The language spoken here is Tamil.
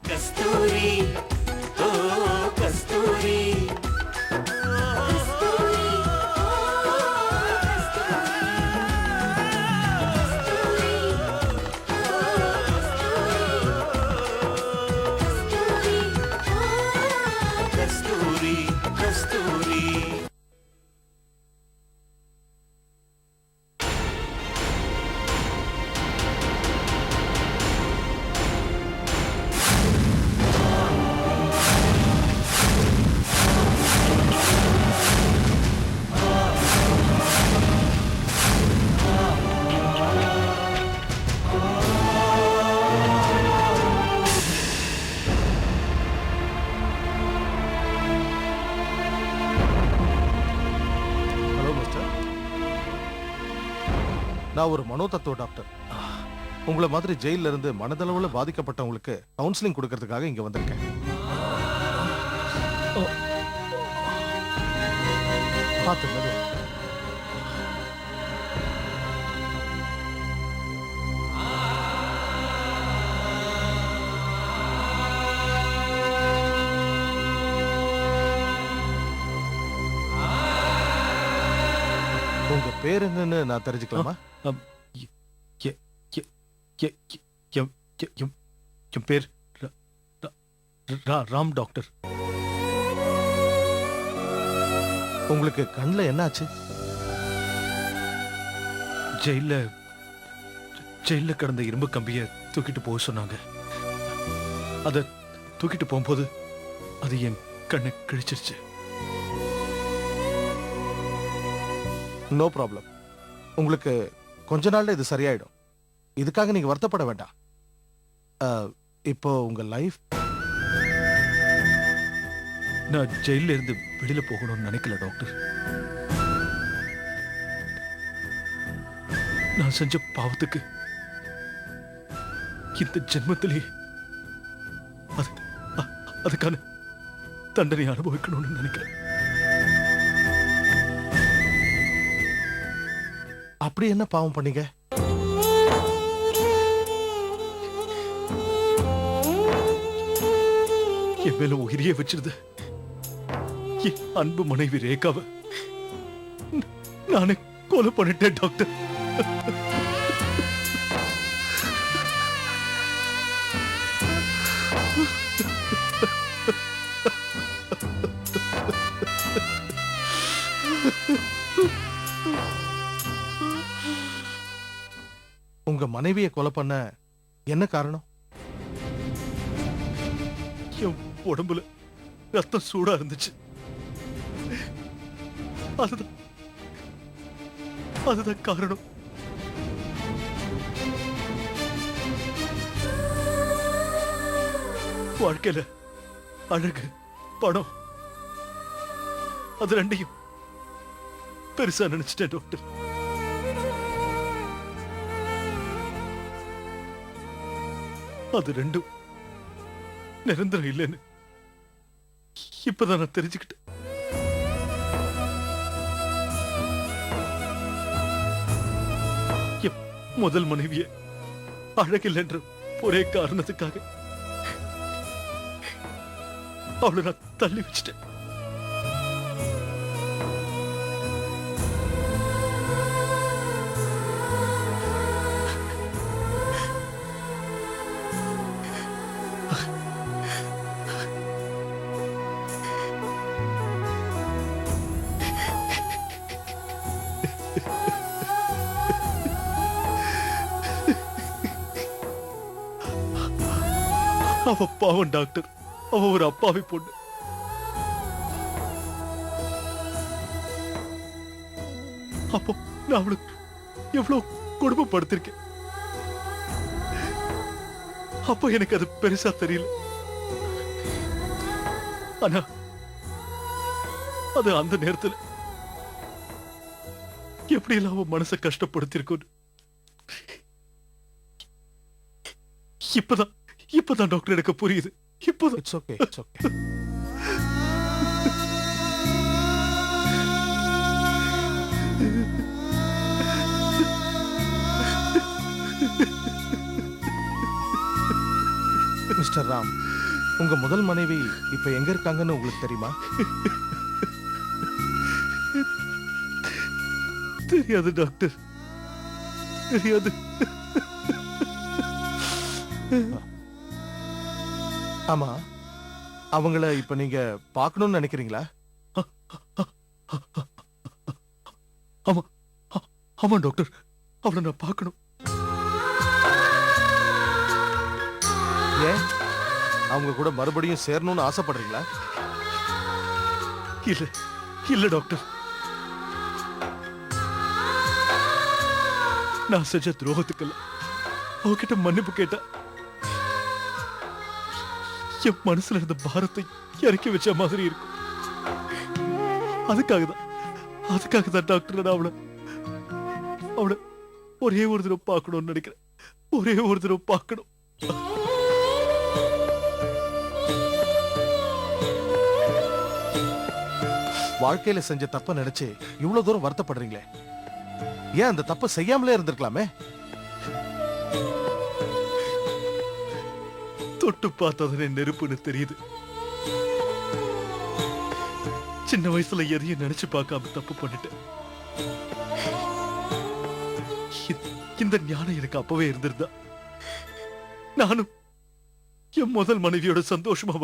கஸ்தூரி ஓ கஸ்தூரி கஸ்தூரி கஸ்தூரி ஹலோ மிஸ்டர், நான் ஒரு மனோதத்துவ டாக்டர். உங்களை மாதிரி ஜெயில இருந்து மனதளவுல பாதிக்கப்பட்டவங்களுக்கு கவுன்சிலிங் கொடுக்கறதுக்காக இங்க வந்திருக்கேன். பார்த்துங்க. உங்க பேர் என்னன்னு நான் தெரிஞ்சுக்கலாமா? என் பேர் ராம் டாக்டர். உங்களுக்கு கண்ணில் என்ன ஆச்சு? ஜெயில கிடந்த இரும்பு கம்பிய தூக்கிட்டு போக சொன்னாங்க. அத தூக்கிட்டு போகும்போது அது என் கண்ணை கிழிச்சிருச்சு. No problem. உங்களுக்கு கொஞ்ச நாள்ல இது சரியாயிடும். இதுக்காக நீங்க வருத்தப்பட வேண்டாம். இப்போ உங்க லைஃப். நான் ஜெயில இருந்து வெளியில போகணும்னு நினைக்கல டாக்டர். நான் செஞ்ச பாவத்துக்கு இந்த ஜென்மத்திலேயே அதுக்கான தண்டனை அனுபவிக்கணும்னு நினைக்கிறேன். அப்படி என்ன பாவம் பண்ணீங்க? என் மேல உயிரியே வச்சிருந்த என் அன்பு மனைவி ரேகாவை நானே கொலை பண்ணிட்டேன் டாக்டர். உங்க மனைவியை கொலை பண்ண என்ன காரணம்? என் உடம்புல ரத்தம் சூடா இருந்துச்சு. அதுதான் காரணம். வாழ்க்கையில அழகு, பணம், அது ரெண்டையும் பெருசா நினைச்சிட்டேன் டாக்டர். அது ரெண்டும் நிரந்தரம் இல்லைன்னு இப்பதான் நான் தெரிஞ்சுக்கிட்டேன். முதல் மனைவிய அழகில்லை என்ற ஒரே காரணத்துக்காக அவளை நான் தள்ளி வச்சிட்டேன். அவ பாவம் டாக்டர். அவ ஒரு அப்பாவி பொண்ணு. அப்போ நான் அவளுக்கு எவ்வளவு கொடுமைப்படுத்திருக்கேன். அப்போ எனக்கு அது பெருசா தெரியல. ஆனா அது அந்த நேரத்துல எப்படி எல்லாம் அவன் மனசை கஷ்டப்படுத்திருக்கும். இப்பதான் டாக்டர் எனக்கு புரியுது. இப்போதான். It's okay, it's okay. Mister Ram, உங்க முதல் மனைவி இப்ப எங்க இருக்காங்கன்னு உங்களுக்கு தெரியுமா? தெரியாது டாக்டர், தெரியாது. ஆமா, அவங்கள இப்ப நீங்க பார்க்கணும்னு நினைக்கிறீங்களா? ஆமா, ஆமா டாக்டர், அவளை நான் பார்க்கணும். ஏன், அவங்க கூட மறுபடியும் சேரணும்னு ஆசைப்படுறீங்களா? இல்ல இல்ல டாக்டர், நான் செஞ்ச துரோகத்துக்கெல்லாம் அவகிட்ட மன்னிப்பு கேட்டா என் மனசுல இருந்த பாரத்தை இறக்கி வச்ச மாதிரி இருக்கும். அதுக்காக தான் டாக்டர் நான் அவளை ஒரே ஒரு தடவை பார்க்கணும்னு நினைக்கிறேன். ஒரே ஒரு தடவை பார்க்கணும். வாழ்க்கையில செஞ்ச தப்ப நினைச்சு இவ்வளவு தூரம் வருத்தப்படுறீங்களே, ஏன் அந்த தப்ப செய்யாமலே இருந்திருக்கலாமே? தொட்டு பார்த்ததுனே நெருப்புன்னு தெரியுது. சின்ன வயசுல எதையும் நினைச்சு பார்க்காம தப்பு பண்ணிட்டேன். இந்த ஞானம் எனக்கு அப்பவே இருந்திருந்தா நானும் என் முதல் மனைவியோட சந்தோஷமா